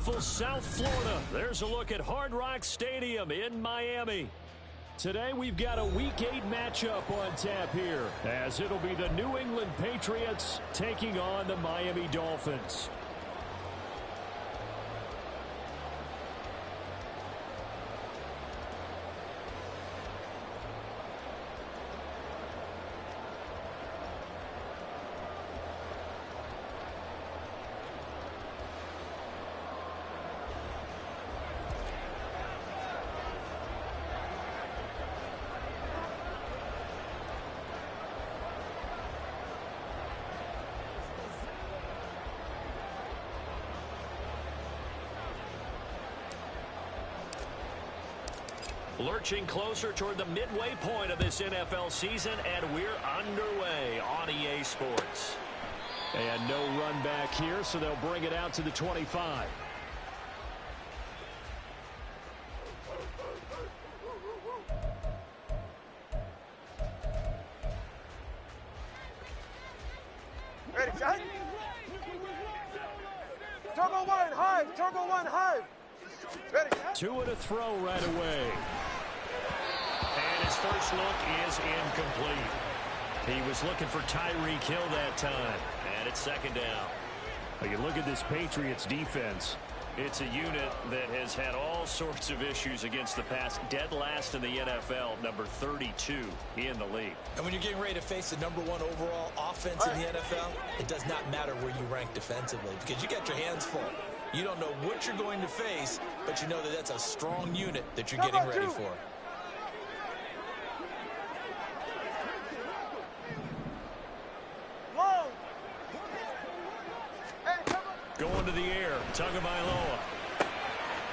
beautiful South Florida. There's a look at Hard Rock Stadium in Miami. Today we've got a Week 8 matchup on tap here, as it'll be the New England Patriots taking on the Miami Dolphins. Lurching closer toward the midway point of this NFL season, and we're underway on EA Sports. And no run back here, so they'll bring it out to the 25. Ready, shot. Turbo one, hive. Turbo one, hive. Ready, shot. Two and a throw right away. And his first look is incomplete. He was looking for Tyreek Hill that time. And it's second down. Well, you look at this Patriots defense. It's a unit that has had all sorts of issues against the pass. Dead last in the NFL, number 32 in the league. And when you're getting ready to face the #1 overall offense in the NFL, it does not matter where you rank defensively because you got your hands full. You don't know what you're going to face, but you know that that's a strong unit that you're getting ready for. Going to the air, Tagovailoa.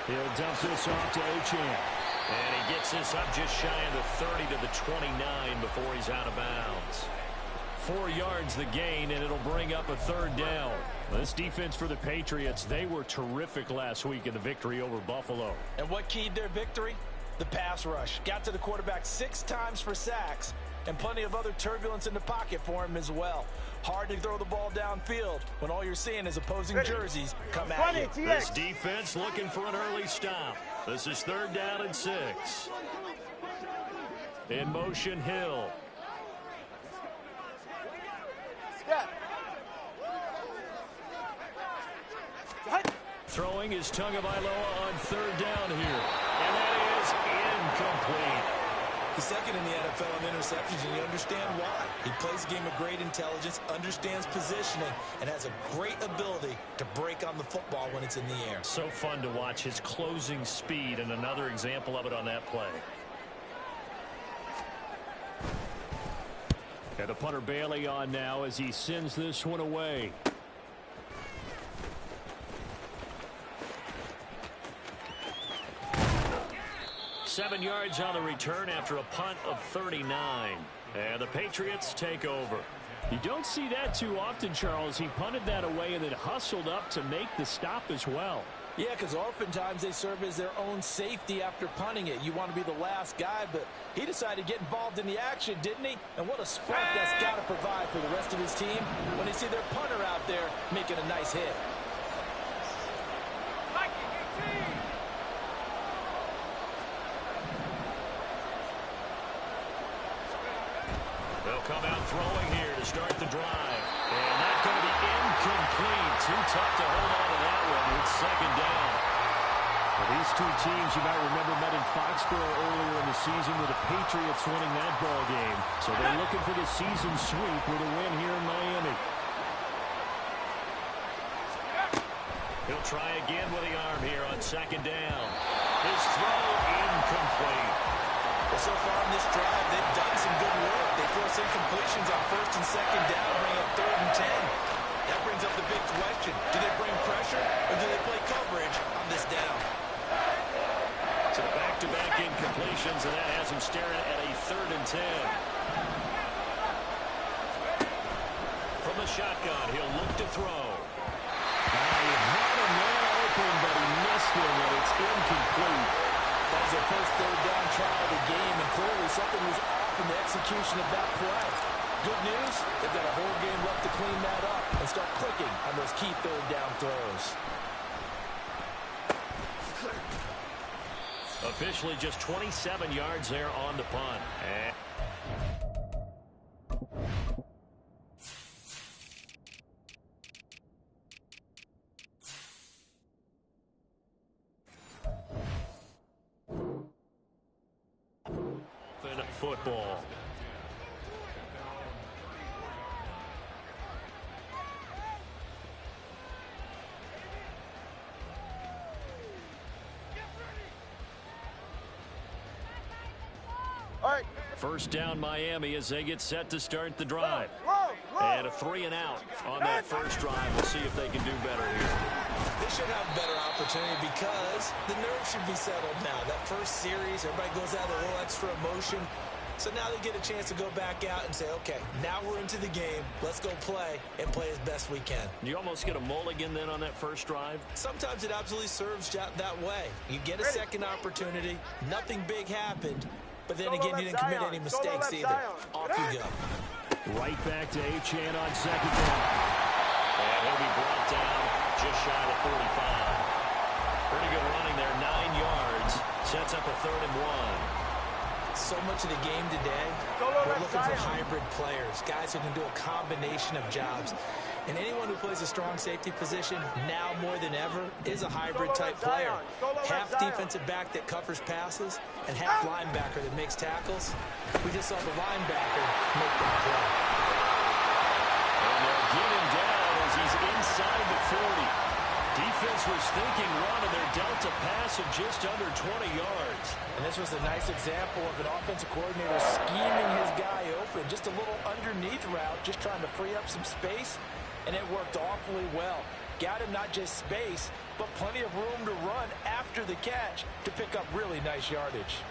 He'll dump this off to Achane. And he gets this up just shy of the 30 to the 29 before he's out of bounds. 4 yards the gain, and it'll bring up a third down. This defense for the Patriots, they were terrific last week in the victory over Buffalo. And what keyed their victory? The pass rush. Got to the quarterback 6 times for sacks, and plenty of other turbulence in the pocket for him as well. Hard to throw the ball downfield when all you're seeing is opposing jerseys come at you. This defense looking for an early stop. This is 3rd down and 6. In motion, Hill. Throwing is Tagovailoa on 3rd down here. And that is incomplete. He's second in the NFL in interceptions, and you understand why. He plays a game of great intelligence, understands positioning, and has a great ability to break on the football when it's in the air. So fun to watch his closing speed, and another example of it on that play. And the punter Bailey on now as he sends this one away. Seven yards on the return after a punt of 39. And the Patriots take over. You don't see that too often, Charles. He punted that away and then hustled up to make the stop as well. Yeah, because oftentimes they serve as their own safety after punting it. You want to be the last guy, but he decided to get involved in the action, didn't he? And what a spark that's got to provide for the rest of his team when they see their punter out there making a nice hit. They'll come out throwing here to start the drive. And that's going to be incomplete. Too tough to hold on to that one. It's second down. Well, these two teams, you might remember, met in Foxborough earlier in the season with the Patriots winning that ball game. So they're looking for the season sweep with a win here in Miami. He'll try again with the arm here on second down. His throw incomplete. Well, so far in this drive, they've done some good work. They force incompletions on 1st and 2nd down, bring up 3rd and 10. That brings up the big question. Do they bring pressure, or do they play coverage on this down? So back-to-back incompletions, and that has him staring at a 3rd and 10. From the shotgun, he'll look to throw. He had a man open, but he missed him, and it's incomplete. That was their first 3rd down try of the game, and clearly something was off in the execution of that play. Good news, they've got a whole game left to clean that up and start clicking on those key 3rd down throws. Officially just 27 yards there on the punt. Football. All right. First down Miami as they get set to start the drive. Whoa. And a 3 and out on that first drive. We'll see if they can do better here. They should have a better opportunity because the nerves should be settled now. That first series, everybody goes out with a little extra emotion. So now they get a chance to go back out and say, okay, now we're into the game. Let's go play and play as best we can. You almost get a mulligan then on that first drive? Sometimes it absolutely serves that way. You get a second opportunity. Nothing big happened. But then again, you didn't commit any mistakes either. Off you go. Right back to Achane on second down. And he'll be brought down just shy of 45. Pretty good running there, 9 yards. Sets up a 3rd and 1. So much of the game today, we're looking for hybrid players, guys who can do a combination of jobs. And anyone who plays a strong safety position, now more than ever, is a hybrid-type player. Half defensive back that covers passes and half linebacker that makes tackles. We just saw the linebacker make that play. And they'll get him down as he's inside the 40. Defense was thinking run, and they're dealt a pass of just under 20 yards. And this was a nice example of an offensive coordinator scheming his guy open. Just a little underneath route, just trying to free up some space, and it worked awfully well. Got him not just space, but plenty of room to run after the catch to pick up really nice yardage.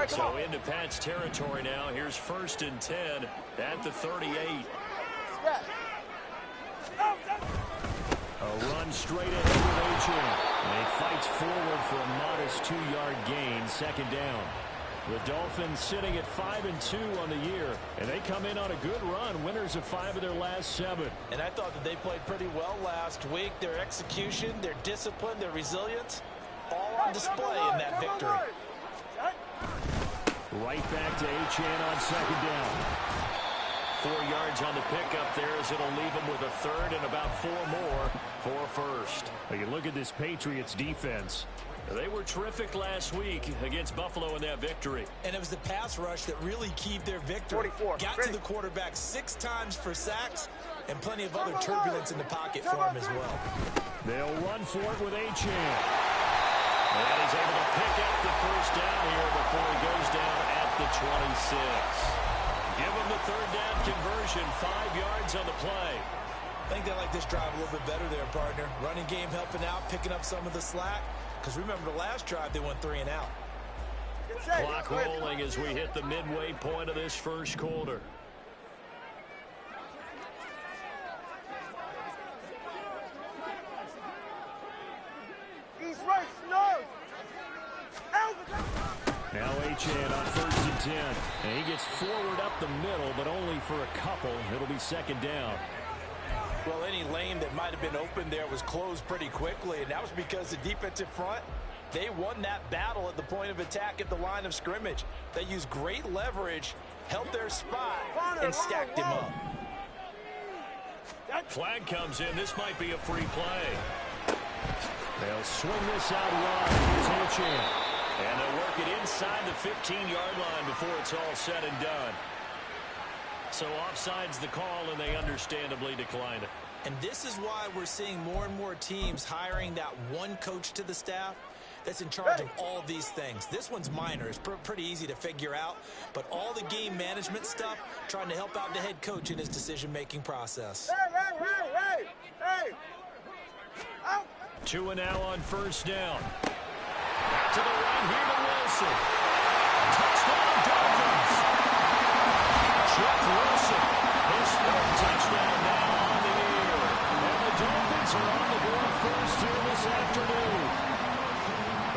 So into Pat's territory now. Here's 1st and 10 at the 38. A run straight ahead with Achane. And he fights forward for a modest 2-yard gain, 2nd down. The Dolphins sitting at 5-2 on the year, and they come in on a good run, winners of 5 of their last 7. And I thought that they played pretty well last week. Their execution, their discipline, their resilience, all on display in that victory. Right back to Achane on 2nd down. 4 yards on the pickup there as it'll leave him with a 3rd and about 4 more for 1st. You look at this Patriots defense. They were terrific last week against Buffalo in that victory. And it was the pass rush that really keyed their victory. 44. Got to the quarterback 6 times for sacks and plenty of other turbulence in the pocket for him as well. They'll run for it with Achane. And he's able to pick up the 1st down here before he goes down at the 26. Give him the 3rd down conversion, 5 yards on the play. I think they like this drive a little bit better there, partner. Running game helping out, picking up some of the slack. Because remember the last drive, they went 3 and out. Clock rolling as we hit the midway point of this first quarter. He's right, snow. Now Achane on 1st and 10. And he gets forward up the middle, but only for a couple. It'll be 2nd down. Well, any lane that might have been open there was closed pretty quickly, and that was because the defensive front, they won that battle at the point of attack at the line of scrimmage. They used great leverage, held their spot, and stacked him up. Flag comes in. This might be a free play. They'll swing this out wide. Here's Achane. And they'll work it inside the 15-yard line before it's all said and done. So offside's the call, and they understandably decline it. And this is why we're seeing more and more teams hiring that one coach to the staff that's in charge of all of these things. This one's minor. It's pretty easy to figure out. But all the game management stuff, trying to help out the head coach in his decision-making process. Hey! Out! 2 and now on 1st down. Back to the right here to Wilson. Touchdown, Dolphins. Jeff Wilson, his 3rd touchdown now on the year. And the Dolphins are on the board first here this afternoon.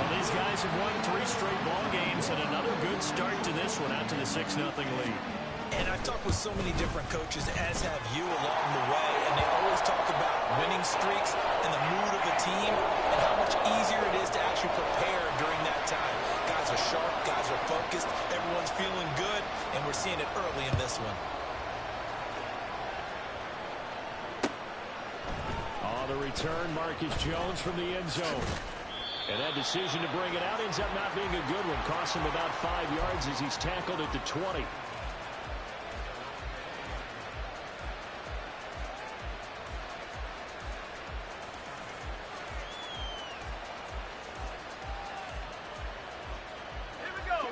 Well, these guys have won 3 straight ball games and another good start to this one out to the 6-0 lead. And I've talked with so many different coaches, as have you, along the way, and they always talk about winning streaks and the mood of the team and how much easier it is to actually prepare during that time. Guys are sharp, guys are focused, everyone's feeling good, and we're seeing it early in this one. On the return, Marcus Jones from the end zone. And that decision to bring it out ends up not being a good one. Cost him about 5 yards as he's tackled at the 20.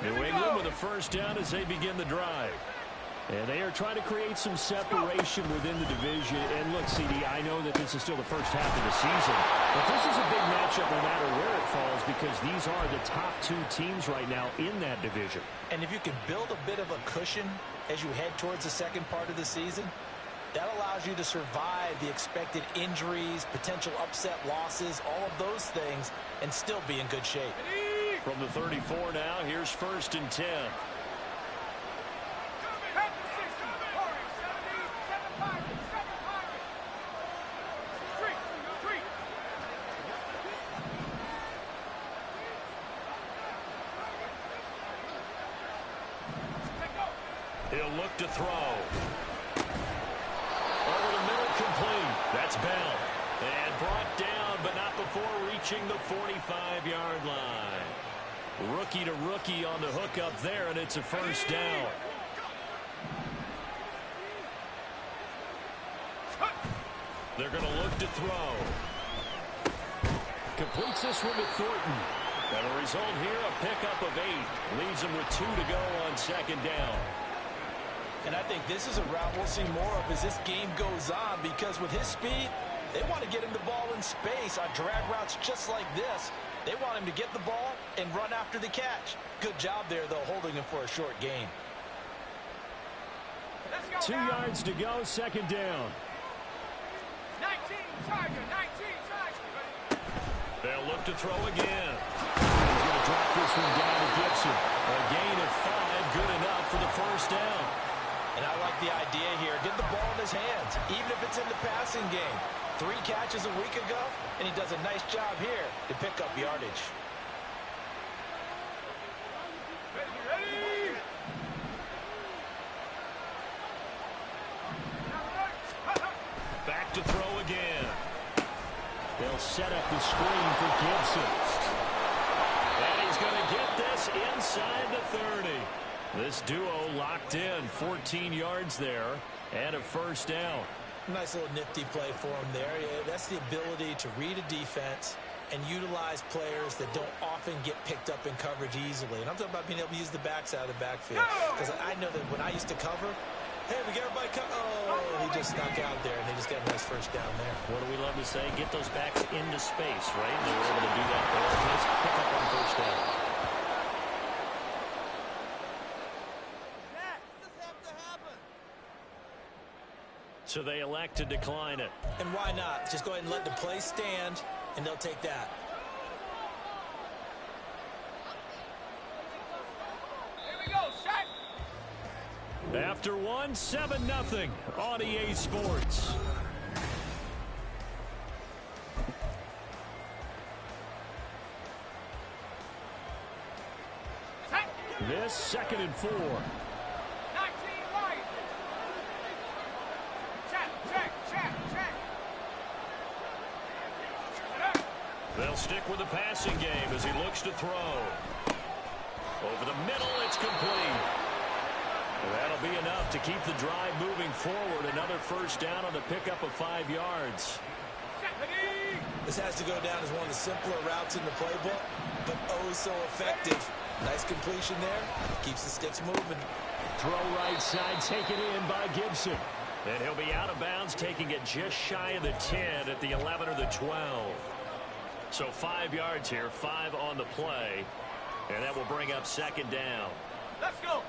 New England with a first down as they begin the drive. And they are trying to create some separation within the division. And look, CD, I know that this is still the first half of the season, but this is a big matchup no matter where it falls because these are the top 2 teams right now in that division. And if you can build a bit of a cushion as you head towards the second part of the season, that allows you to survive the expected injuries, potential upset losses, all of those things, and still be in good shape. From the 34 now, here's 1st and 10. He'll look to throw. Over the middle, complete. That's Bell. And brought down, but not before reaching the 45-yard line. Rookie to rookie on the hook up there, and it's a first down. They're going to look to throw. Completes this one to Thornton. And the result here, a pickup of 8. Leaves them with 2 to go on second down. And I think this is a route we'll see more of as this game goes on, because with his speed, they want to get him the ball in space on drag routes just like this. They want him to get the ball and run after the catch. Good job there, though, holding him for a short gain. 2 yards to go, second down. 19, Charger, 19, Charger. They'll look to throw again. He's going to drop this one down to Gibson. A gain of 5, good enough for the first down. And I like the idea here. Get the ball in his hands, even if it's in the passing game. 3 catches a week ago, and he does a nice job here to pick up yardage. Ready. Back to throw again. They'll set up the screen for Gibson. And he's going to get this inside the 30. This duo locked in, 14 yards there, and a first down. Nice little nifty play for him there. That's the ability to read a defense and utilize players that don't often get picked up in coverage easily. And I'm talking about being able to use the backs out of the backfield. Because I know that when I used to cover, hey, we got everybody cover. Oh, he just snuck out there, and they just got a nice first down there. What do we love to say? Get those backs into space, right? And they were able to do that there. Nice pick up on first down. So they elect to decline it. And why not? Just go ahead and let the play stand, and they'll take that. Here we go, set. After one, 7-0 on EA Sports. This 2nd and 4. 19 right. Check. They'll stick with the passing game as he looks to throw. Over the middle, it's complete. That'll be enough to keep the drive moving forward. Another first down on the pickup of 5 yards. This has to go down as one of the simpler routes in the playbook, but oh so effective. Nice completion there. Keeps the sticks moving. Throw right side, taken in by Gibson. And he'll be out of bounds, taking it just shy of the 10 at the 11 or the 12. So 5 yards here, 5 on the play. And that will bring up second down. Let's go.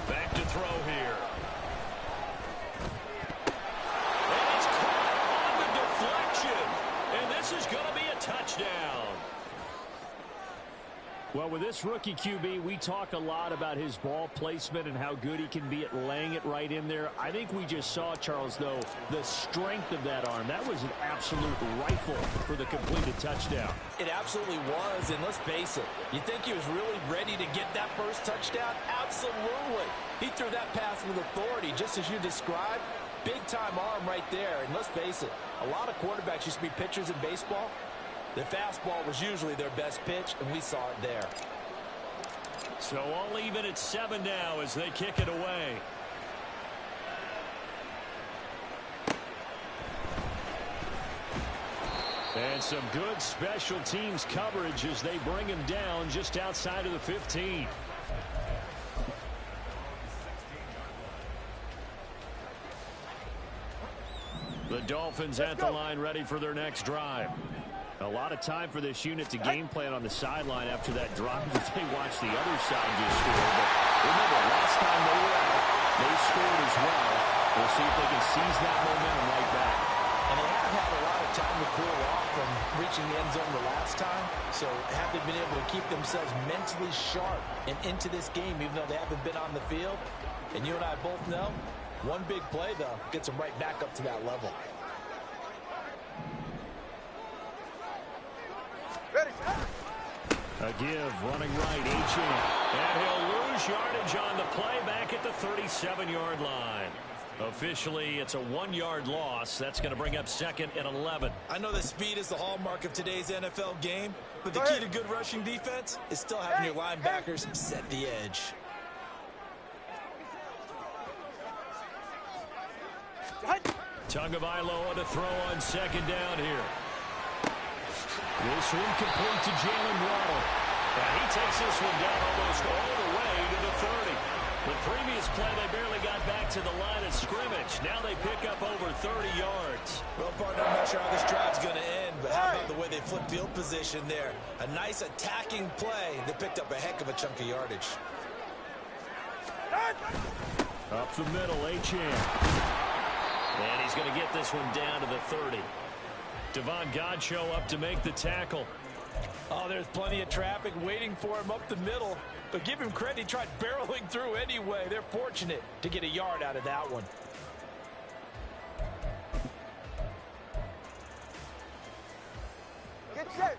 Back to throw here. And it's caught on the deflection. And this is going to be a touchdown. Well, with this this rookie QB, we talk a lot about his ball placement and how good he can be at laying it right in there. I think we just saw, Charles, though, the strength of that arm. That was an absolute rifle for the completed touchdown. It absolutely was, and let's face it, you think he was really ready to get that first touchdown? Absolutely. He threw that pass with authority, just as you described. Big-time arm right there, and let's face it, a lot of quarterbacks used to be pitchers in baseball. The fastball was usually their best pitch, and we saw it there. So all even at 7 now as they kick it away. And some good special teams coverage as they bring him down just outside of the 15. The Dolphins at the line ready for their next drive. A lot of time for this unit to game plan on the sideline after that drive that they watched the other side just score. But remember, last time they were out, they scored as well. We'll see if they can seize that momentum right back. And they have had a lot of time to cool off from reaching the end zone the last time. So have they been able to keep themselves mentally sharp and into this game, even though they haven't been on the field? And you and I both know, one big play, though, gets them right back up to that level. A give, running right, H.M. And he'll lose yardage on the play back at the 37-yard line. Officially, it's a 1-yard loss. That's going to bring up 2nd and 11. I know that speed is the hallmark of today's NFL game, but the key to good rushing defense is still having your linebackers set the edge. Tagovailoa to throw on 2nd down here. This one complete to Jalen Waddle. And he takes this one down almost all the way to the 30. The previous play, they barely got back to the line of scrimmage. Now they pick up over 30 yards. Well, partner, I'm not sure how this drive's going to end, but how about the way they flip field position there? A nice attacking play that picked up a heck of a chunk of yardage. Up the middle, H.M. And he's going to get this one down to the 30. Devon Godchaux up to make the tackle. Oh, there's plenty of traffic waiting for him up the middle. But give him credit, he tried barreling through anyway. They're fortunate to get a yard out of that one. Get set.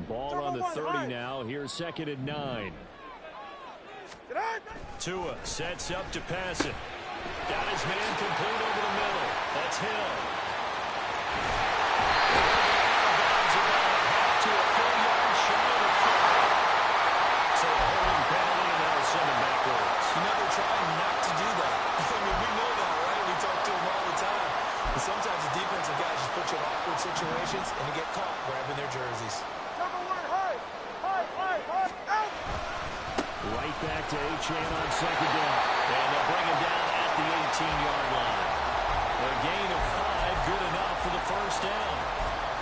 Ball on the 30 now. Here's 2nd and 9. Tua sets up to pass it. Got his man complete over the middle. That's Hill. To a 4-yard shy of the 5. So a holding penalty, and that'll send him backwards. You know, they're trying not to do that. I mean, we know that, right? We talk to them all the time. And sometimes the defensive guys just put you in awkward situations and you get caught grabbing their jerseys. Number 1, high, out. Right back to H.M. on 2nd down. And they'll bring him down at the 18-yard line. A gain of 5, good enough for the first down.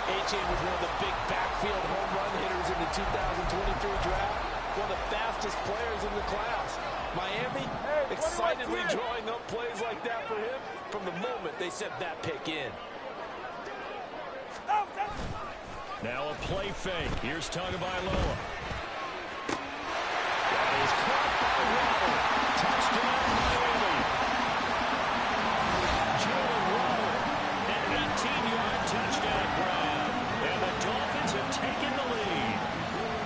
H.M. was one of the big backfield home run hitters in the 2023 draft. One of the fastest players in the class. Miami excitedly drawing up plays like that for him from the moment they sent that pick in. Now a play fake. Here's Tagovailoa. That is caught by Waddle. Touchdown, Miami. Jalen Waddle, an 18-yard touchdown grab. And the Dolphins have taken the lead.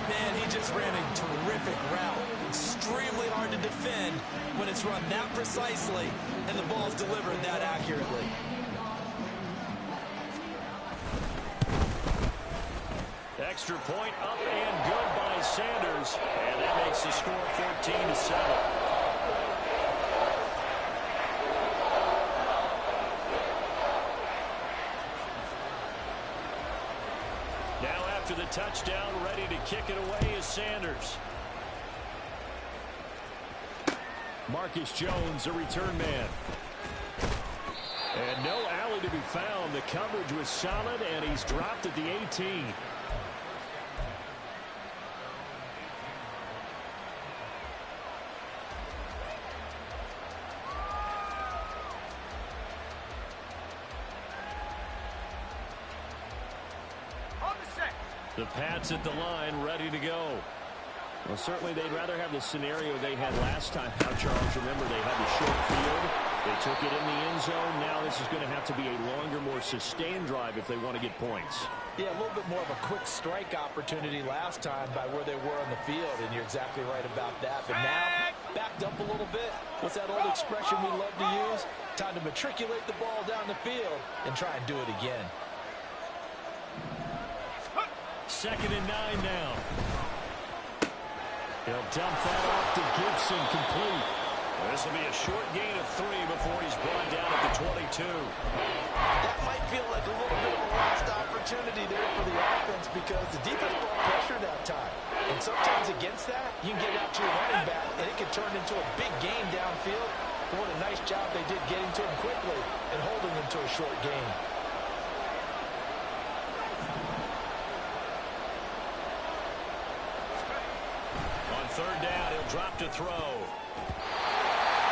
Man, he just ran a terrific route. Extremely hard to defend when it's run that precisely and the ball's delivered that accurately. Extra point up and good by Sanders. And that makes the score 14-7. Now after the touchdown, ready to kick it away is Sanders. Marcus Jones, a return man. And no alley to be found. The coverage was solid, and he's dropped at the 18. The Pats at the line, ready to go. Well, certainly they'd rather have the scenario they had last time out, Charles. Remember, they had the short field. They took it in the end zone. Now this is going to have to be a longer, more sustained drive if they want to get points. Yeah, a little bit more of a quick strike opportunity last time by where they were on the field, and you're exactly right about that. But now, backed up a little bit. What's that old expression we love to use? Time to matriculate the ball down the field and try and do it again. 2nd and 9 now. He'll dump that off to Gibson, complete. This will be a short gain of 3 before he's brought down at the 22. That might feel like a little bit of a lost opportunity there for the offense because the defense brought pressure that time. And sometimes against that, you can get out to your running back, and it can turn into a big gain downfield. But what a nice job they did getting to him quickly and holding him to a short gain. On 3rd down, he'll drop to throw.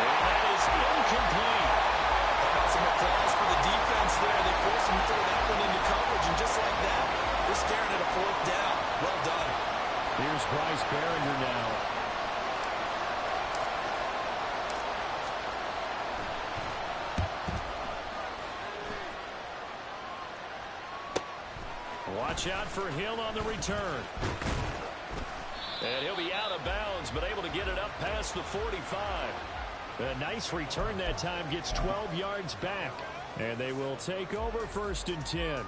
And that is incomplete. Some applause for the defense there. They forced him to throw that one into coverage, and just like that, they're staring at a 4th down. Well done. Here's Bryce Behringer now. Watch out for Hill on the return. And he'll be out of bounds, but able to get it up past the 45. A nice return that time, gets 12 yards back. And they will take over 1st and 10.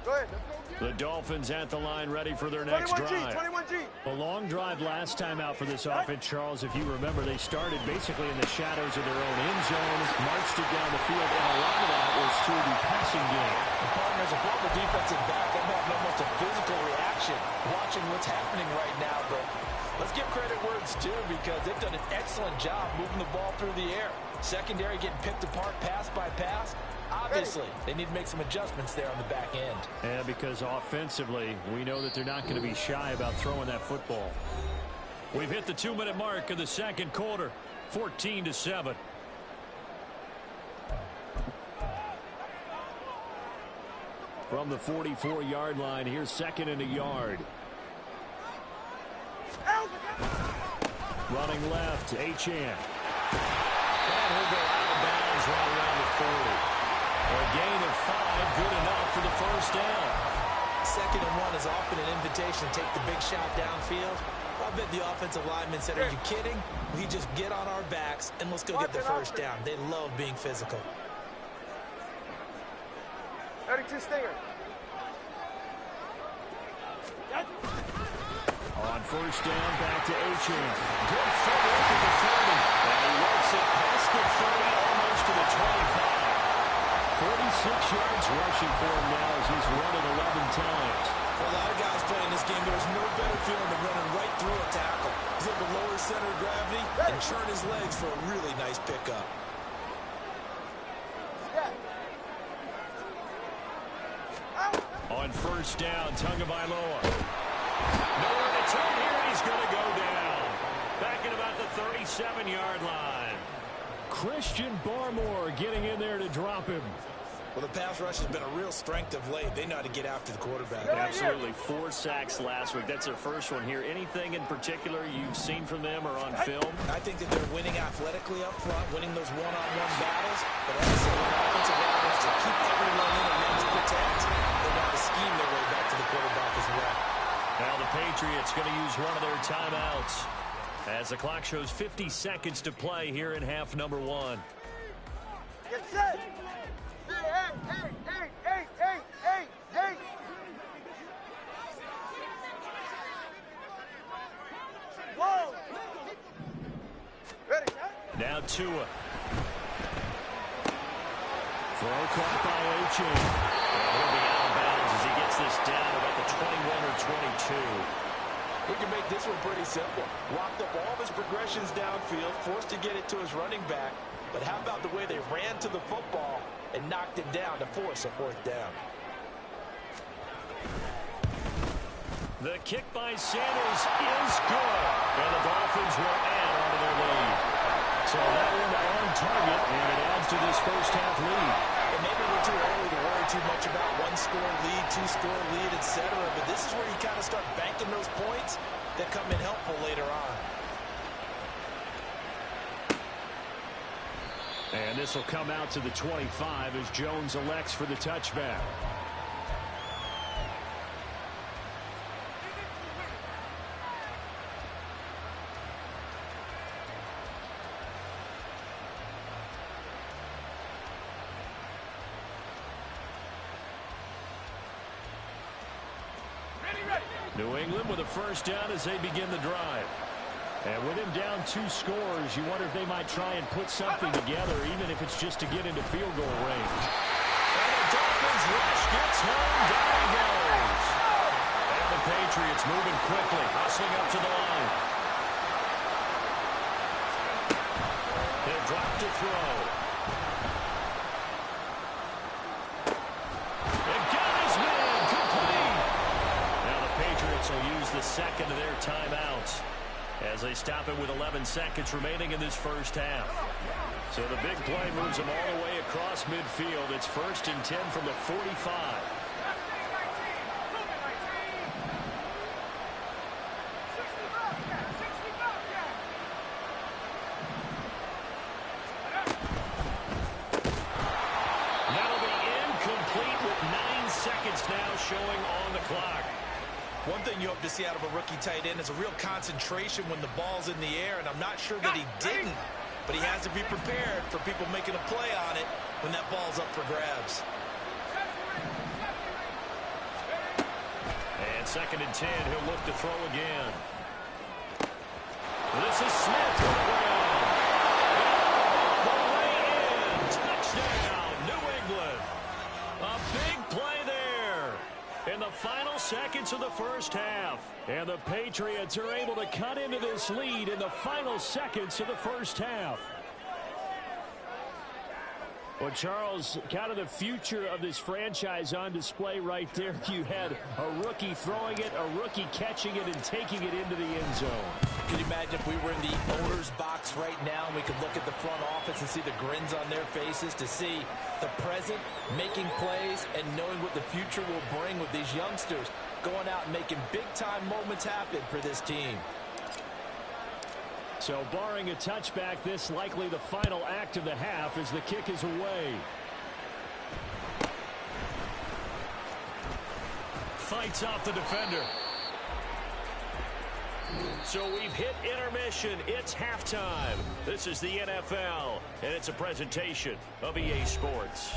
Go ahead. The Dolphins at the line, ready for their next 21G, drive. 21G. A long drive last time out for this offense, Charles. If you remember, they started basically in the shadows of their own end zone, marched it down the field, and a lot of that was through the passing game. The partner, as a former defensive back, I'm having almost a physical reaction watching what's happening right now. But let's give credit where it's due because they've done an excellent job moving the ball through the air. Secondary getting picked apart pass by pass. Obviously, they need to make some adjustments there on the back end. And because offensively, we know that they're not going to be shy about throwing that football. We've hit the 2-minute mark of the 2nd quarter, 14-7. From the 44-yard line, here's 2nd and a yard. Running left, Achane. And he'll go out of bounds right around the 40. A gain of 5, good enough for the 1st down. 2nd and 1 is often an invitation to take the big shot downfield. I bet the offensive lineman said, are you kidding? We just get on our backs and let's go get the 1st down. They love being physical. 32 Stinger. On 1st down, back to Achane. Good footwork at the 30. And he works it past the 30, almost to the 25. 46 yards rushing for him now as he's run it 11 times. For a lot of guys playing this game, there's no better feeling than running right through a tackle. He's able to lower his center of gravity and churn his legs for a really nice pickup. On 1st down, Tagovailoa. Nowhere to turn here, and he's going to go down. Back at about the 37-yard line. Christian Barmore getting in there to drop him. Well, the pass rush has been a real strength of late. They know how to get after the quarterback. Absolutely. 4 sacks last week. That's their first one here. Anything in particular you've seen from them or on film? I think that they're winning athletically up front, winning those one-on-one battles, but also on offensive lines to keep everyone in and manage protect. They want to scheme their way back to the quarterback as well. Now the Patriots going to use one of their timeouts as the clock shows 50 seconds to play here in half number 1. Get set. Hey. Whoa. Ready. Now Tua. Throw caught by Achane. And he'll be out of bounds as he gets this down about the 21 or 22. We can make this one pretty simple. Locked up all of his progressions downfield, forced to get it to his running back. But how about the way they ran to the football and knocked him down to force a 4th down? The kick by Sanders is good. And the Dolphins will add onto their lead. So that one on target, and it adds to this first half lead. And maybe we're too early to worry too much about one-score lead, two-score lead, etc. But this is where you kind of start banking those points that come in helpful later on. And this will come out to the 25 as Jones elects for the touchback. New England with a first down as they begin the drive. And with him down 2 scores, you wonder if they might try and put something together, even if it's just to get into field goal range. And the Dolphins rush gets home, down he goes. And the Patriots moving quickly, hustling up to the line. He'll drop to throw. And got his man, complete. Now the Patriots will use the second of their timeouts as they stop it with 11 seconds remaining in this first half. So the big play moves them all the way across midfield. It's 1st and 10 from the 45. That'll be incomplete with 9 seconds now showing on the clock. One thing you hope to see out of a rookie tight end is a real concentration when the ball's in the air, and I'm not sure that he didn't, but he has to be prepared for people making a play on it when that ball's up for grabs. And 2nd and 10, he'll look to throw again. This is Smith with a run. The way in. Touchdown, New England. A big play there in the final seconds of the first half. And the Patriots are able to cut into this lead in the final seconds of the first half. Well, Charles, kind of the future of this franchise on display right there. You had a rookie throwing it, a rookie catching it, and taking it into the end zone. Can you imagine if we were in the owner's box right now and we could look at the front office and see the grins on their faces, to see the present making plays and knowing what the future will bring with these youngsters going out and making big-time moments happen for this team. So barring a touchback, this likely the final act of the half as the kick is away. Fights off the defender. So we've hit intermission. It's halftime. This is the NFL, and it's a presentation of EA Sports.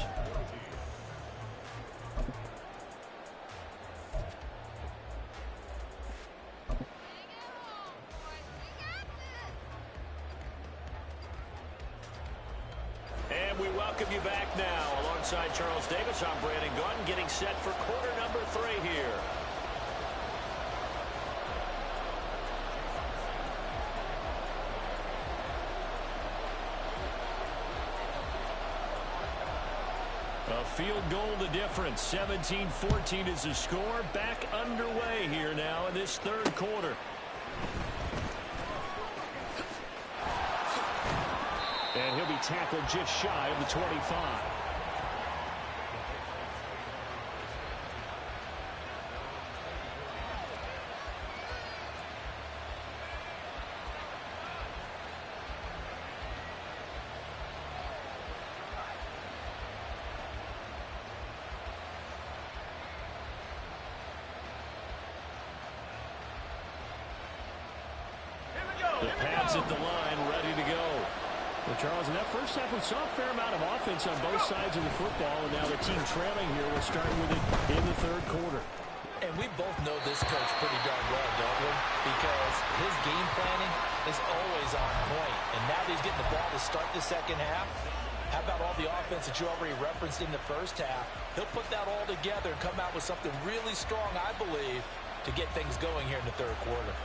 And we welcome you back now. Alongside Charles Davis, I'm Brandon Gunn, getting set for quarter number 3 here. A field goal the difference. 17-14 is the score. Back underway here now in this third quarter. And he'll be tackled just shy of the 25. The Pats at the line, ready to go. Well, Charles, in that first half, we saw a fair amount of offense on both sides of the football, and now the team trailing here will start with it in the third quarter. And we both know this coach pretty darn well, don't we? Because his game planning is always on point. And now that he's getting the ball to start the second half, how about all the offense that you already referenced in the first half? He'll put that all together and come out with something really strong, I believe, to get things going here in the third quarter.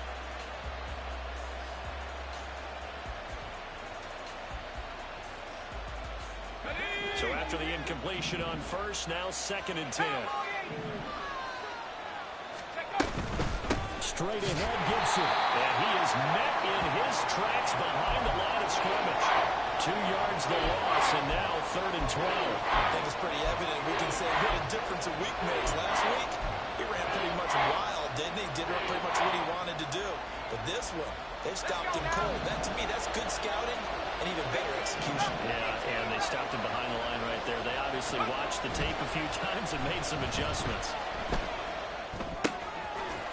So after the incompletion on first, now 2nd and 10. Straight ahead, Gibson. And he is met in his tracks behind the line of scrimmage. 2 yards the loss, and now 3rd and 12. I think it's pretty evident. We can say what a difference a week makes. Last week, he ran pretty much wild, didn't he? Did pretty much what he wanted to do. But this one, they stopped him cold. That, to me, that's good scouting and even better execution. Yeah, and they stopped him behind the line right there. They obviously watched the tape a few times and made some adjustments.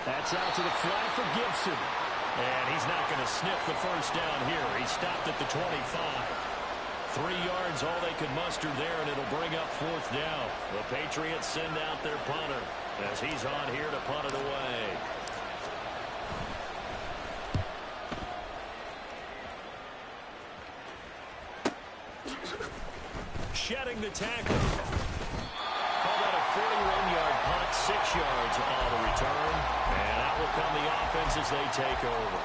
That's out to the flat for Gibson. And he's not going to sniff the first down here. He stopped at the 25. 3 yards, all they could muster there, and it'll bring up 4th down. The Patriots send out their punter as he's on here to punt it away. Shedding the tackle. Call that a 41-yard punt, 6 yards on the return. And out will come the offense as they take over.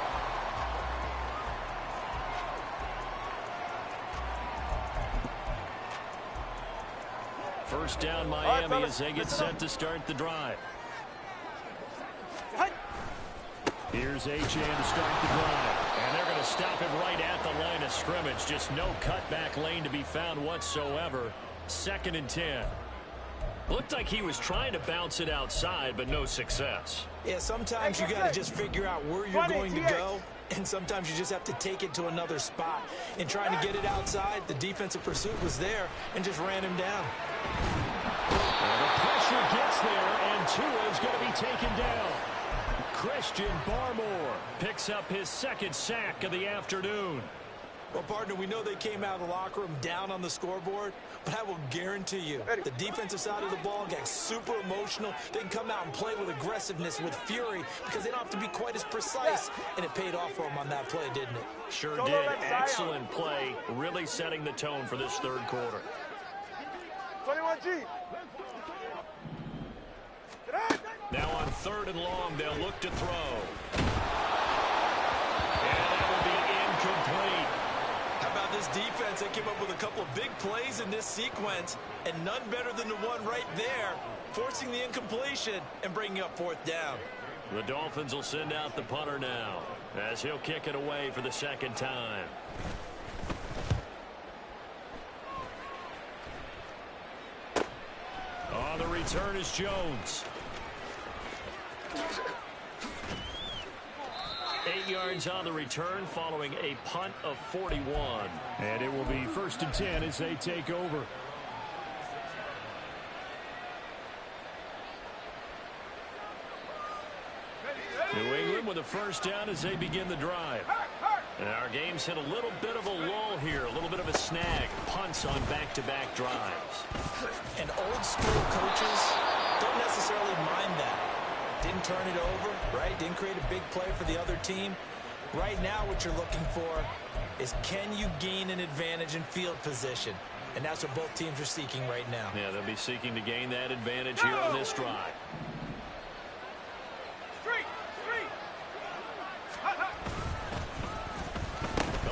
First down Miami as they get set to start the drive. Here's Achane to start the drive. And they're going to stop him right at the line of scrimmage. Just no cutback lane to be found whatsoever. 2nd and 10. Looked like he was trying to bounce it outside, but no success. Yeah, sometimes you got to just figure out where you're going to go, and sometimes you just have to take it to another spot. In trying to get it outside, the defensive pursuit was there and just ran him down. And the pressure gets there, and Tua is going to be taken down. Christian Barmore picks up his 2nd sack of the afternoon. Well, partner, we know they came out of the locker room down on the scoreboard, but I will guarantee you the defensive side of the ball gets super emotional. They can come out and play with aggressiveness, with fury, because they don't have to be quite as precise, and it paid off for them on that play, didn't it? Sure did. Excellent play, really setting the tone for this 3rd quarter. 21G. Now on 3rd and long, they'll look to throw. And that will be incomplete. How about this defense? They came up with a couple of big plays in this sequence, and none better than the one right there, forcing the incompletion and bringing up 4th down. The Dolphins will send out the punter now, as he'll kick it away for the 2nd time. On the return is Jones. 8 yards on the return following a punt of 41. And it will be 1st and 10 as they take over. New England with a 1st down as they begin the drive. And our game's hit a little bit of a lull here, a little bit of a snag. Punts on back-to-back drives. And old school coaches don't necessarily mind that. Didn't turn it over, right? Didn't create a big play for the other team. Right now what you're looking for is, can you gain an advantage in field position? And that's what both teams are seeking right now. Yeah, they'll be seeking to gain that advantage here on this drive.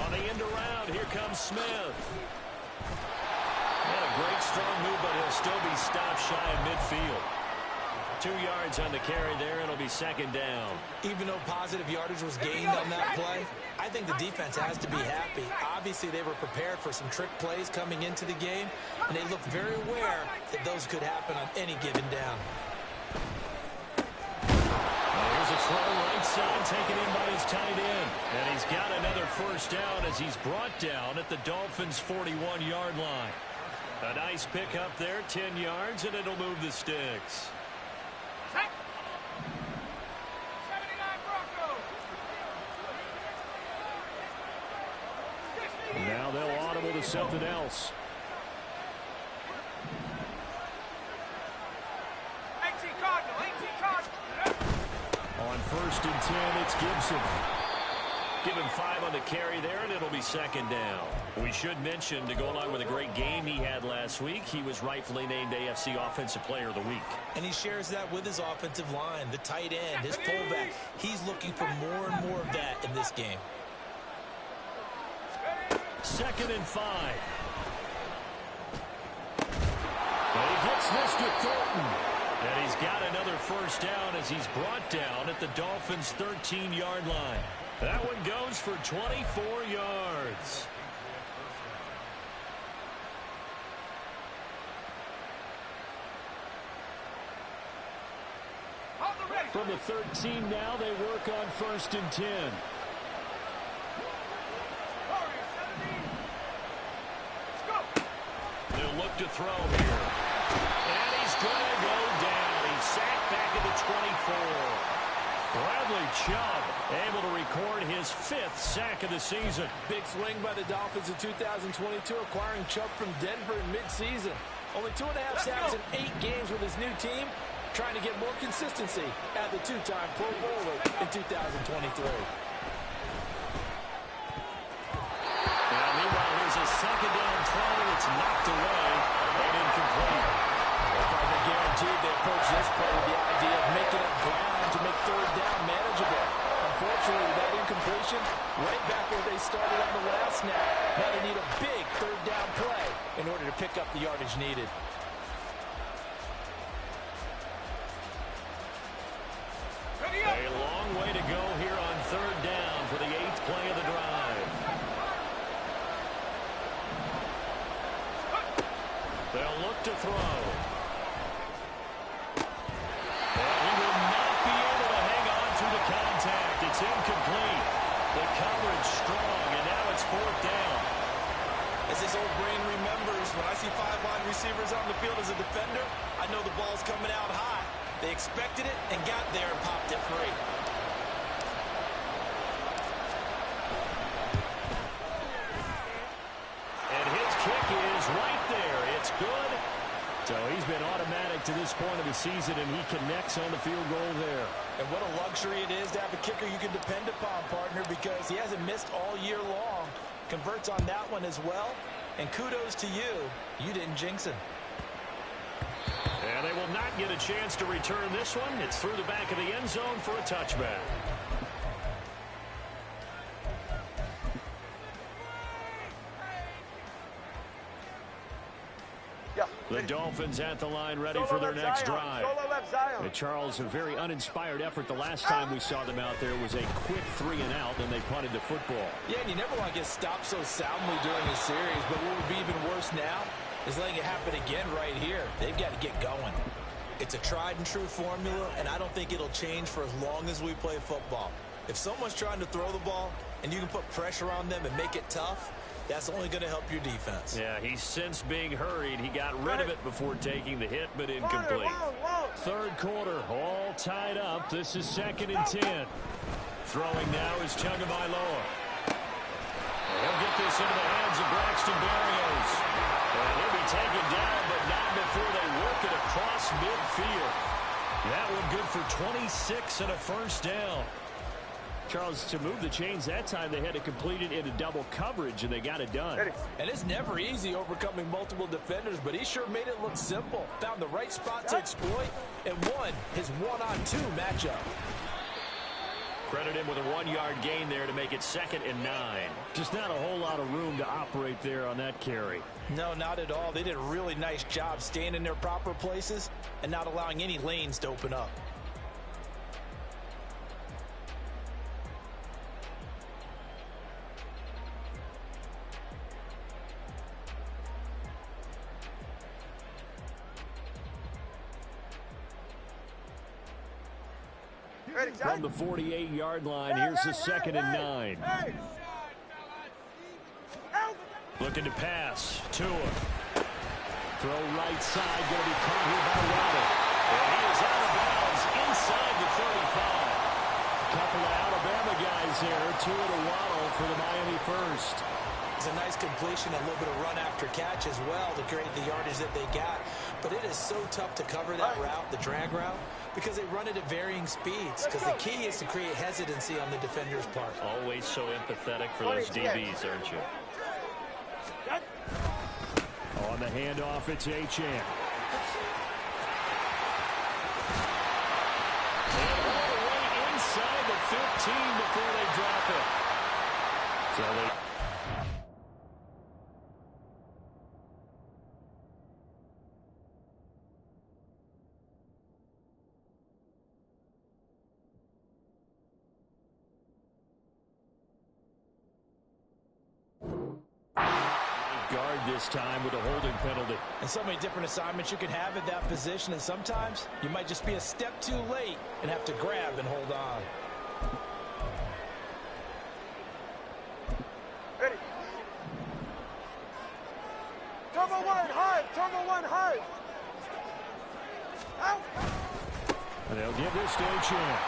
On the end around, here comes Smith. And a great strong move, but he'll still be stopped shy of midfield. 2 yards on the carry there, and it'll be 2nd down. Even though positive yardage was gained on that play, I think the defense has to be happy. Obviously, they were prepared for some trick plays coming into the game, and they looked very aware that those could happen on any given down. Here's a throw right side, taken in by his tight end. And he's got another 1st down as he's brought down at the Dolphins' 41-yard line. A nice pick up there, 10 yards, and it'll move the sticks. Now they'll audible to something else. On 1st and 10, it's Gibson. Give him 5 on the carry there, and it'll be 2nd down. We should mention, to go along with a great game he had last week, he was rightfully named AFC Offensive Player of the Week. And he shares that with his offensive line, the tight end, his fullback. He's looking for more and more of that in this game. 2nd and 5. And he gets this to Thornton. And he's got another 1st down as he's brought down at the Dolphins' 13-yard line. That one goes for 24 yards. From the 13 now, they work on 1st and 10. They'll look to throw here. And he's going to go down. He's sacked back at the 24. Bradley Chubb able to record his 5th sack of the season. Big swing by the Dolphins in 2022, acquiring Chubb from Denver in midseason. Only 2.5 sacks in 8 games with his new team, trying to get more consistency at the 2-time Pro Bowler in 2023. Now, meanwhile, here's a 2nd down throw. It's knocked away and incomplete. They're guaranteed they approach this play with the idea of making up ground to make 3rd down manageable. Unfortunately, with that incompletion, right back where they started on the last snap. Now they need a big 3rd down play in order to pick up the yardage needed. A long way to go here on 3rd down for the 8th play of the drive. They'll look to throw. And he will not be able to hang on to the contact. It's incomplete. The coverage strong, and now it's 4th down. As his old brain remembers, when I see 5 wide receivers on the field as a defender, I know the ball's coming out high. They expected it and got there and popped it free. And his kick is right there. It's good. So he's been automatic to this point of the season, and he connects on the field goal there. And what a luxury it is to have a kicker you can depend upon, partner, because he hasn't missed all year long. Converts on that one as well. And kudos to you. You didn't jinx him. And they will not get a chance to return this one. It's through the back of the end zone for a touchback. The Dolphins at the line ready for their next drive. And Charles, a very uninspired effort the last time we saw them out there was a quick 3 and out, and they punted the football. Yeah, and you never want to get stopped so soundly during the series, but what would be even worse now is letting it happen again right here. They've got to get going. It's a tried and true formula, and I don't think it'll change for as long as we play football. If someone's trying to throw the ball and you can put pressure on them and make it tough, that's only going to help your defense. Yeah, he's since being hurried. He got rid of it before taking the hit, but incomplete. 3rd quarter, all tied up. This is 2nd and 10. Throwing now is Tagovailoa. He'll get this into the hands of Braxton Berrios. And he'll be taken down, but not before they work it across midfield. That one good for 26 and a 1st down. Charles, to move the chains that time, they had to complete it into double coverage, and they got it done. And it's never easy overcoming multiple defenders, but he sure made it look simple. Found the right spot to exploit and won his 1-on-2 matchup. Credit him with a 1-yard gain there to make it 2nd and 9. Just not a whole lot of room to operate there on that carry. No, not at all. They did a really nice job staying in their proper places and not allowing any lanes to open up. From the 48-yard line, here's the 2nd and 9. Looking to pass. Tua. Throw right side. Going to be caught here by Waddle. And he is out of bounds inside the 35. Couple of Alabama guys there. Tua to Waddle for the Miami first. It's a nice completion, a little bit of run after catch as well to create the yardage that they got. But it is so tough to cover that route, the drag route, because they run it at varying speeds. Because the key is to create hesitancy on the defender's part. Always so empathetic for those DBs, aren't you? On the handoff, it's Achane. And all the way inside the 15 before they drop it. So they... guard this time with a holding penalty. And so many different assignments you can have at that position, and sometimes you might just be a step too late and have to grab and hold on. Ready. Turbo one, high. Turbo one, high. Out. And they'll give this to a chance.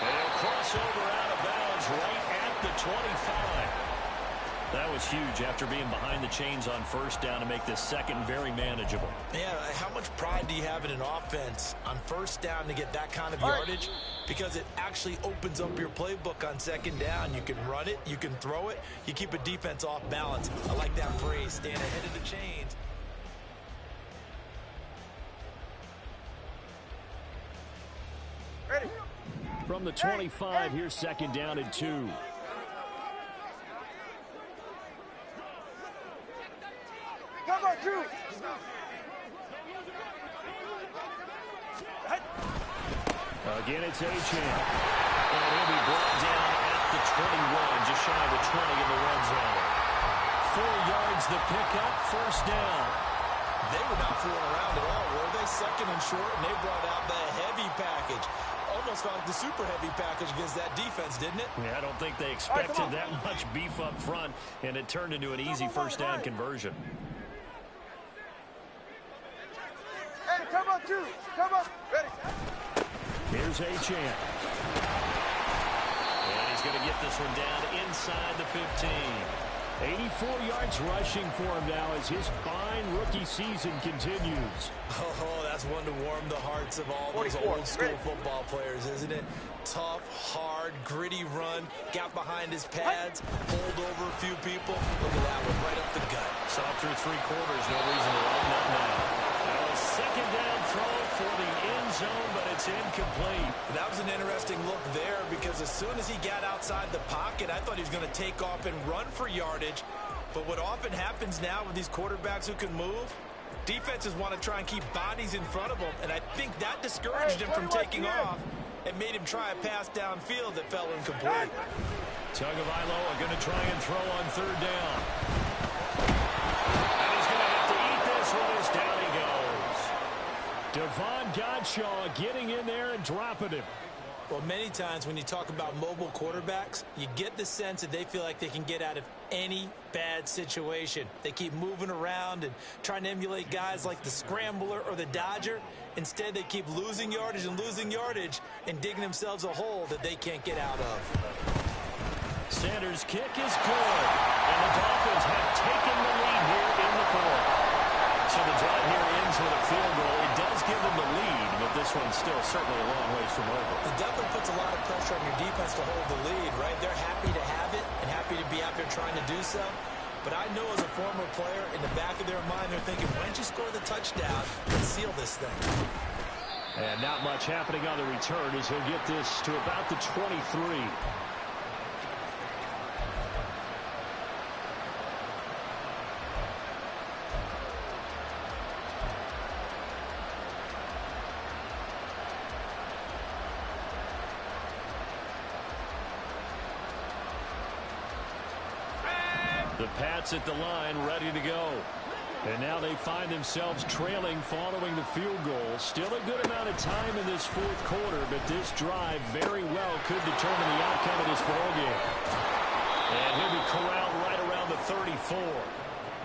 And he'll cross over out of bounds right at the 25. That was huge after being behind the chains on first down to make this second very manageable. Yeah, how much pride do you have in an offense on first down to get that kind of yardage? Because it actually opens up your playbook on second down. You can run it, you can throw it, you keep a defense off balance. I like that phrase, staying ahead of the chains. Ready. From the 25, here's second down and 2. Turbo two. Again, it's Achane. And he'll be brought down at the 21, just shy of the 20 in the red zone. 4 yards the pickup, first down. They were not fooling around at all, were they? Second and short, and they brought out the heavy package. Almost like the super heavy package against that defense, didn't it? Yeah, I don't think they expected that much beef up front, and it turned into an easy first down conversion. Hey, turbo two. Turbo. Ready. Here's Achane. And he's going to get this one down inside the 15. 84 yards rushing for him now as his fine rookie season continues. Oh, that's one to warm the hearts of all those old-school football players, isn't it? Tough, hard, gritty run, got behind his pads, pulled over a few people. Look at that one, right up the gut. Saw through 3 quarters, no reason to lighten up now. Second down throw for the end zone, but it's incomplete. That was an interesting look there because as soon as he got outside the pocket, I thought he was going to take off and run for yardage. But what often happens now with these quarterbacks who can move, defenses want to try and keep bodies in front of them, and I think that discouraged him from taking off and made him try a pass downfield that fell incomplete. Tagovailoa going to try and throw on third down. And he's going to have to eat this one as down he goes. Devon Godshaw getting in there and dropping him. Well, many times when you talk about mobile quarterbacks, you get the sense that they feel like they can get out of any bad situation. They keep moving around and trying to emulate guys like the Scrambler or the Dodger. Instead, they keep losing yardage and digging themselves a hole that they can't get out of. Sanders' kick is good, and the Dolphins have taken the lead here in the fourth. So the drive here ends with a field goal. It does give them the lead, but this one's still certainly a long ways from over. It definitely puts a lot of pressure on your defense to hold the lead, right? They're happy to have it and happy to be out there trying to do so. But I know as a former player, in the back of their mind, they're thinking, why don't you score the touchdown and seal this thing? And not much happening on the return as he'll get this to about the 23. The Pats at the line, ready to go. And now they find themselves trailing following the field goal. Still a good amount of time in this fourth quarter, but this drive very well could determine the outcome of this ballgame. And he'll be corralled right around the 34.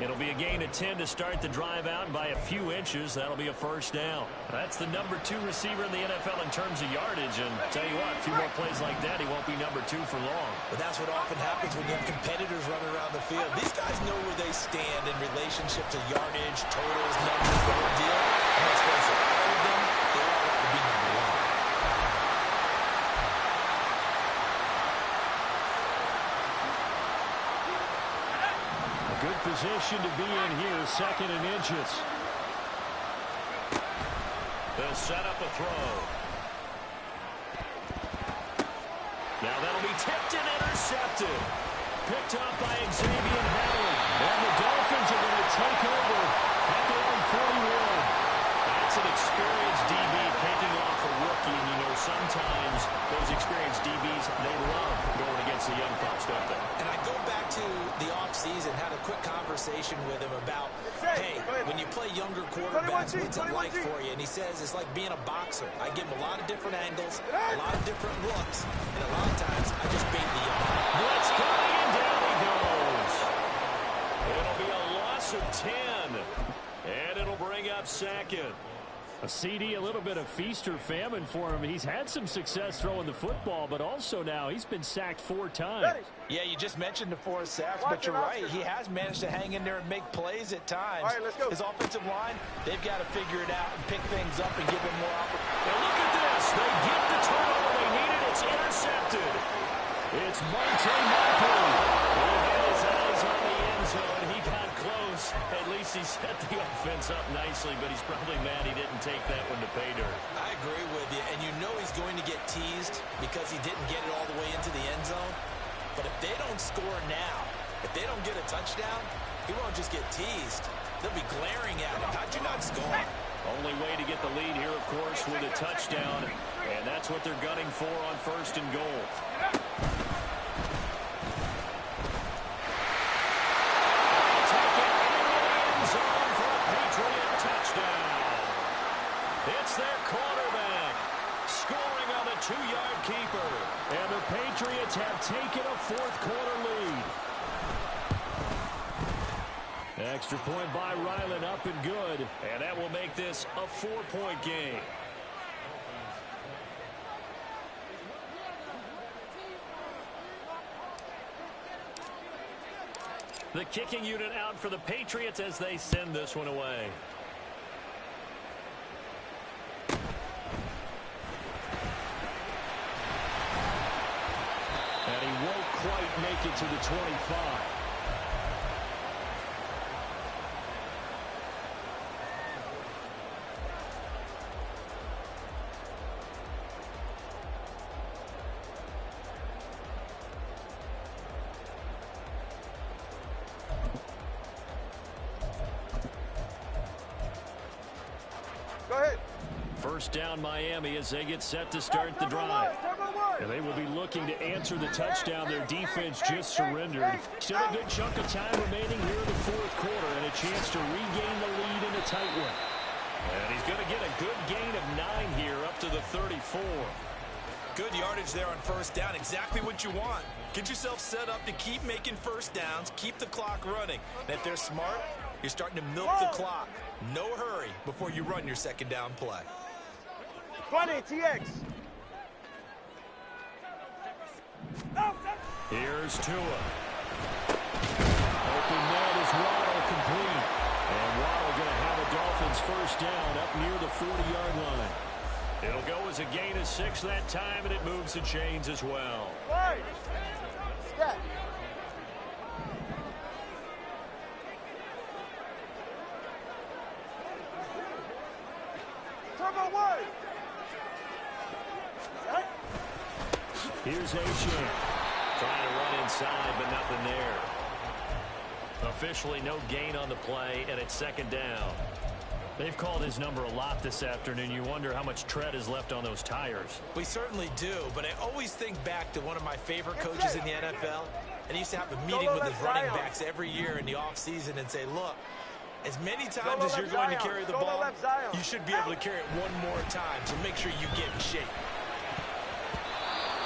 It'll be a gain of 10 to start the drive out by a few inches. That'll be a first down. That's the number 2 receiver in the NFL in terms of yardage. And tell you what, a few more plays like that, he won't be number 2 for long. But that's what often happens when you have competitors running around the field. These guys know where they stand in relationship to yardage, totals, numbers, the whole deal. And let's face it, all of them, they all want to be number 1. Good position to be in here, second and inches. They'll set up a throw. Now that'll be tipped and intercepted. Picked up by Xavier Howard. And the Dolphins are going to take over at their own 41. That's an experienced DB picking off a rookie. And you know, sometimes those experienced DBs, they love going against impress the young folks, don't they? And I go back to the offseason, had a quick conversation with him about, hey, when you play younger quarterbacks, what's it like for you? And he says it's like being a boxer. I give him a lot of different angles, a lot of different looks, and a lot of times I just bait the young. Blitz coming, and down he goes. It'll be a loss of 10, and it'll bring up second. A CD, a little bit of feast or famine for him. He's had some success throwing the football, but also now he's been sacked 4 times. Yeah, you just mentioned the 4 sacks, but you're right. He has managed to hang in there and make plays at times. All right, let's go. His offensive line, they've got to figure it out and pick things up and give him more opportunity. Now look at this. They get the turnover they needed. It's intercepted. It's Monte Marple. He had his eyes on the end zone. He got close. At least he set the offense up nicely, but he's probably mad he didn't take that one to pay dirt. I agree with you, and you know he's going to get teased because he didn't get it all the way into the end zone. But if they don't score now, if they don't get a touchdown, he won't just get teased. They'll be glaring at him. How'd you not score? Only way to get the lead here, of course, with a touchdown, and that's what they're gunning for on 1st and goal. It's their quarterback scoring on the 2-yard keeper. And the Patriots have taken a 4th quarter lead. Extra point by Ryland, up and good. And that will make this a 4-point game. The kicking unit out for the Patriots as they send this one away. And he won't quite make it to the 25. Go ahead. First down Miami as they get set to start the drive. And they will be looking to answer the touchdown their defense just surrendered. Still a good chunk of time remaining here in the 4th quarter and a chance to regain the lead in a tight one. And he's going to get a good gain of 9 here up to the 34. Good yardage there on 1st down. Exactly what you want. Get yourself set up to keep making 1st downs, keep the clock running. And if they're smart, you're starting to milk the clock. No hurry before you run your 2nd down play. 20, TX. Here's Tua. Open net is Waddle complete. And Waddle going to have a Dolphins 1st down up near the 40-yard line. It'll go as a gain of 6 that time, and it moves the chains as well. Right. Step. Turbo 1. Here's Achane. Trying to run inside, but nothing there. Officially no gain on the play, and it's 2nd down. They've called his number a lot this afternoon. You wonder how much tread is left on those tires. We certainly do, but I always think back to one of my favorite coaches in the NFL, and he used to have a meeting with his running backs every year in the offseason and say, look, as many times as you're going to carry the ball, you should be able to carry it one more time, so make sure you get in shape.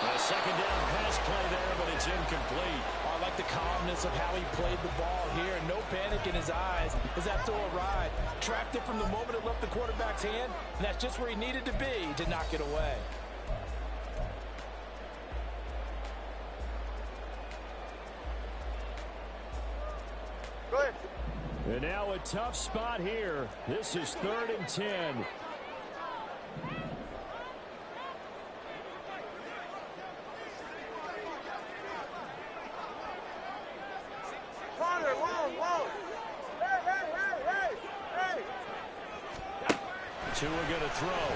A 2nd down pass play there, but it's incomplete. I like the calmness of how he played the ball here. No panic in his eyes as that throw arrived. Tracked it from the moment it left the quarterback's hand, and that's just where he needed to be to knock it away. Go ahead. And now a tough spot here. This is 3rd and 10. Connor, long. Hey. Tua going to throw.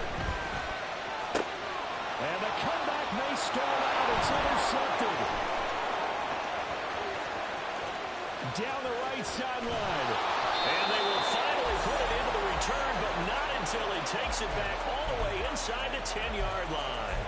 And the comeback may stall out. It's intercepted. Down the right sideline. And they will finally put it into the return, but not until he takes it back all the way inside the 10-yard line.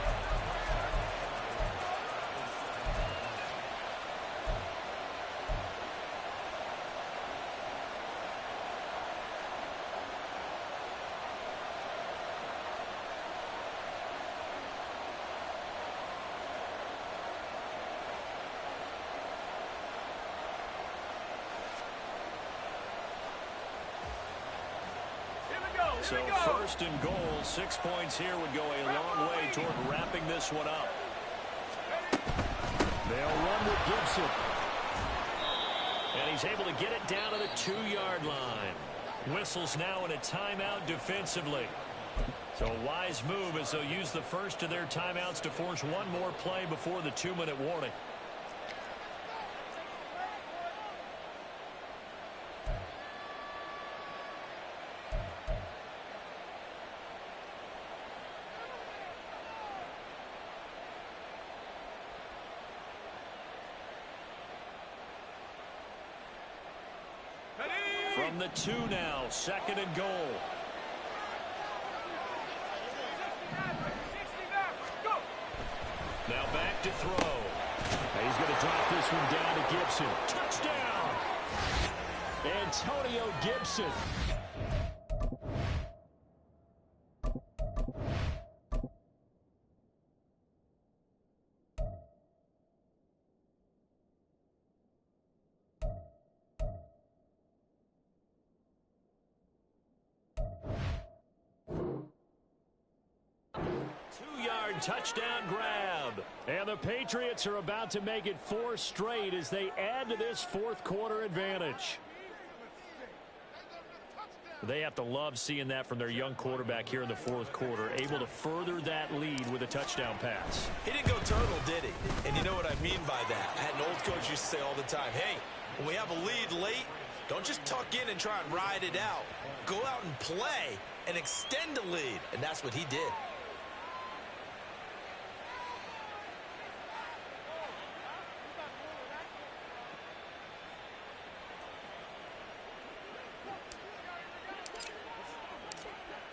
So first and goal, 6 points here would go a long way toward wrapping this one up. They'll run with Gibson. And he's able to get it down to the 2-yard line. Whistles now in a timeout defensively. So a wise move as they'll use the first of their timeouts to force one more play before the 2-minute warning. From the 2 now, second and goal. Now back to throw. And he's going to drop this one down to Gibson. Touchdown! Antonio Gibson. Touchdown grab. And the Patriots are about to make it 4 straight as they add to this fourth-quarter advantage. They have to love seeing that from their young quarterback here in the fourth quarter, able to further that lead with a touchdown pass. He didn't go turtle, did he? And you know what I mean by that. I had an old coach used to say all the time, hey, when we have a lead late, don't just tuck in and try and ride it out. Go out and play and extend the lead. And that's what he did.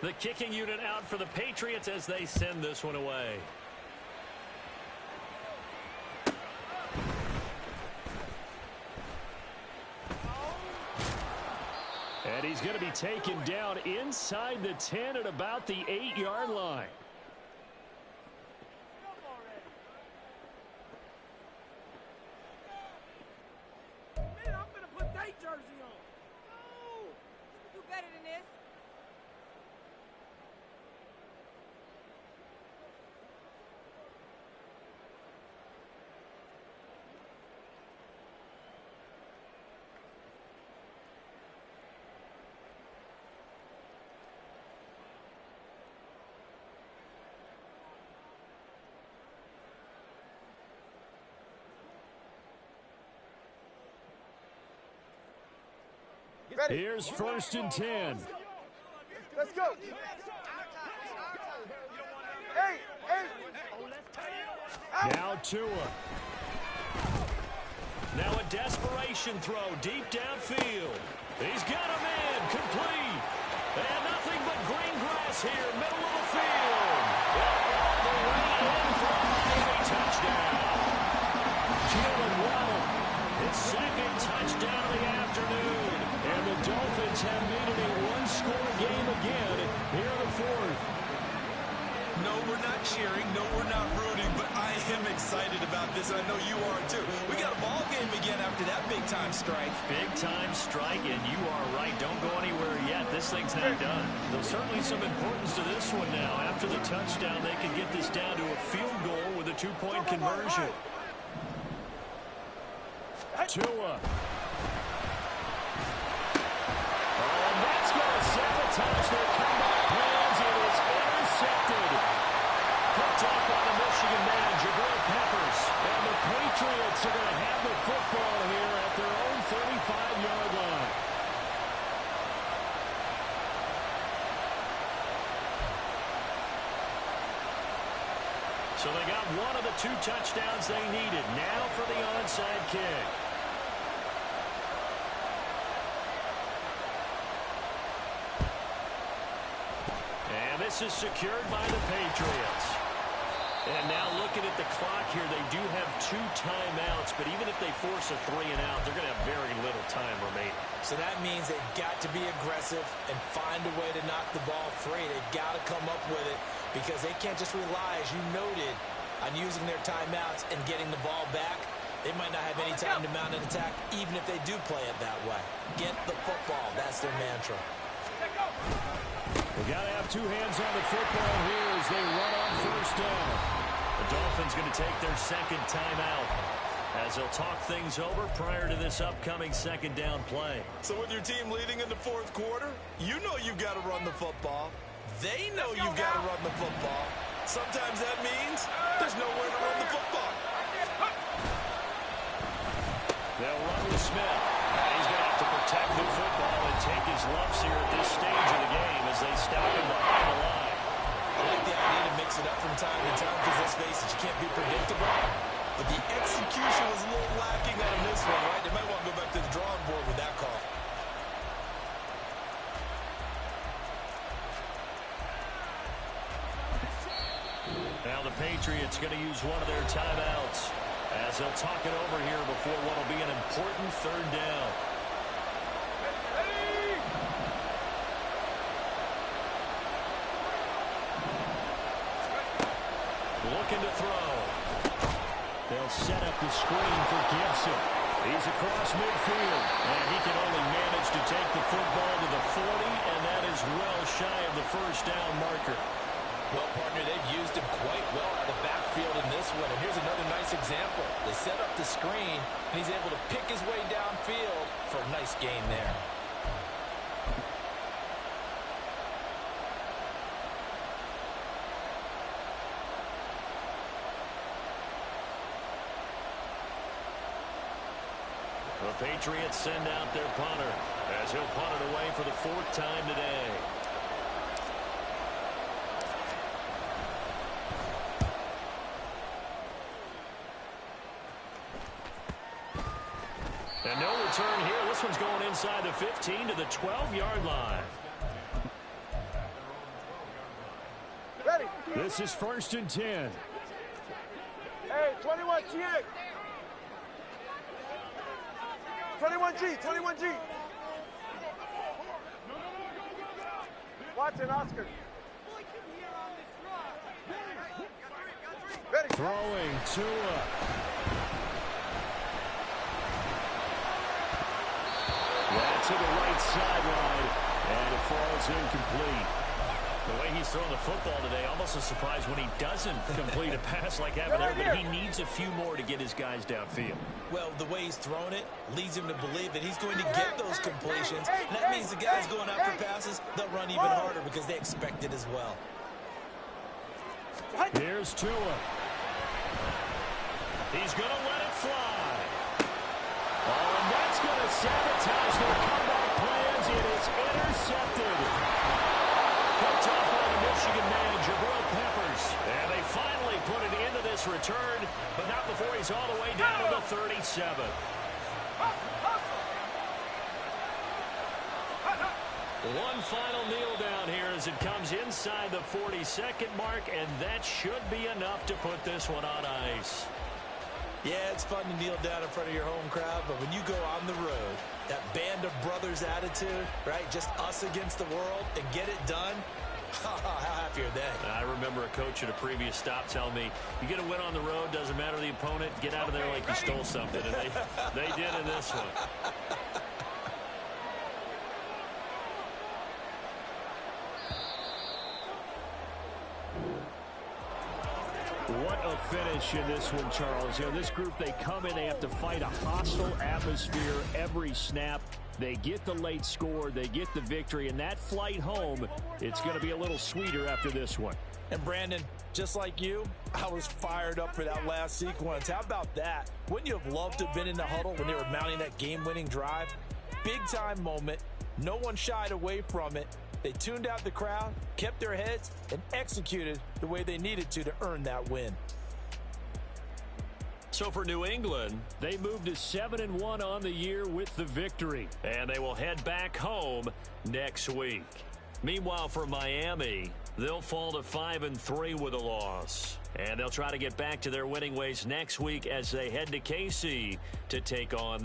The kicking unit out for the Patriots as they send this one away. And he's going to be taken down inside the 10 at about the 8-yard line. Man, I'm gonna put that jersey on. Oh, you do better than this. Ready. Here's first and 10. Let's go. Hey. Now Tua. Now a desperation throw deep downfield. He's got a man complete. And nothing but green grass here, middle of the field. All the way in for a Miami touchdown. Jalen Waddle, his second touchdown of the afternoon. And the Dolphins have made it a one-score game again here in the fourth. No, we're not cheering. No, we're not rooting. But I am excited about this, and I know you are too. We got a ball game again after that big-time strike. Big-time strike, and you are right. Don't go anywhere yet. This thing's not done. There's certainly some importance to this one now. After the touchdown, they can get this down to a field goal with a 2-point conversion. Tua. Sabotage their comeback plans. It is intercepted. Picked up by the Michigan man, Jabril Peppers. And the Patriots are going to have the football here at their own 35-yard line. So they got one of the 2 touchdowns they needed. Now for the onside kick. This is secured by the Patriots. And now looking at the clock here, they do have 2 timeouts, but even if they force a 3 and out, they're going to have very little time remaining. So that means they've got to be aggressive and find a way to knock the ball free. They've got to come up with it because they can't just rely, as you noted, on using their timeouts and getting the ball back. They might not have any time to mount an attack, even if they do play it that way. Get the football. That's their mantra. We got to have two hands on the football here as they run on first down. The Dolphins going to take their second timeout as they'll talk things over prior to this upcoming second down play. So with your team leading in the fourth quarter, you know you've got to run the football. They know you've got to run the football. Sometimes that means there's nowhere to run the football. They'll run with Smith. He's going to have to protect the football and take his lumps here at this stage of the game as they stop him behind the line. I like the idea to mix it up from time to time because let's face it, you can't be predictable. But the execution was a little lacking on this one, right? They might want to go back to the drawing board with that call. Now the Patriots going to use one of their timeouts as they'll talk it over here before what will be an important third down. Looking to throw. They'll set up the screen for Gibson. He's across midfield. And he can only manage to take the football to the 40, and that is well shy of the first down marker. Well, partner, they've used him quite well out of the backfield in this one. And here's another nice example. They set up the screen, and he's able to pick his way downfield for a nice gain there. The Patriots send out their punter as he'll punt it away for the fourth time today. And no return here. This one's going inside the 15 to the 12-yard line. Ready. This is 1st and 10. Hey, 21G. 21G, 21G. Watson, Oscar. Ready. Throwing Tua. To the right sideline, and it falls incomplete. The way he's throwing the football today, almost a surprise when he doesn't complete a pass like that, but he needs a few more to get his guys downfield. Well, the way he's thrown it leads him to believe that he's going to get those completions. And that means the guys going after passes, they'll run even harder because they expect it as well. Here's Tua. He's going to let it fly. Oh, and that's going to sabotage their comeback plans. It is intercepted. Picked up by the Michigan man, Jabril Peppers. And they finally put it into this return, but not before he's all the way down to the 37. One final kneel down here as it comes inside the 42nd mark, and that should be enough to put this one on ice. Yeah, it's fun to kneel down in front of your home crowd, but when you go on the road, that band of brothers attitude, right, just us against the world, and get it done, how happy are they? I remember a coach at a previous stop telling me, you get a win on the road, doesn't matter the opponent, get out of there like you stole something, and they did in this one. What a finish in this one, Charles. You know, this group, they come in, they have to fight a hostile atmosphere every snap. They get the late score, they get the victory, and that flight home, it's going to be a little sweeter after this one. And Brandon, just like you, I was fired up for that last sequence. How about that? Wouldn't you have loved to have been in the huddle when they were mounting that game-winning drive? Big-time moment. No one shied away from it. They tuned out the crowd, kept their heads, and executed the way they needed to earn that win. So for New England, they moved to 7-1 on the year with the victory. And they will head back home next week. Meanwhile, for Miami, they'll fall to 5-3 with a loss. And they'll try to get back to their winning ways next week as they head to KC to take on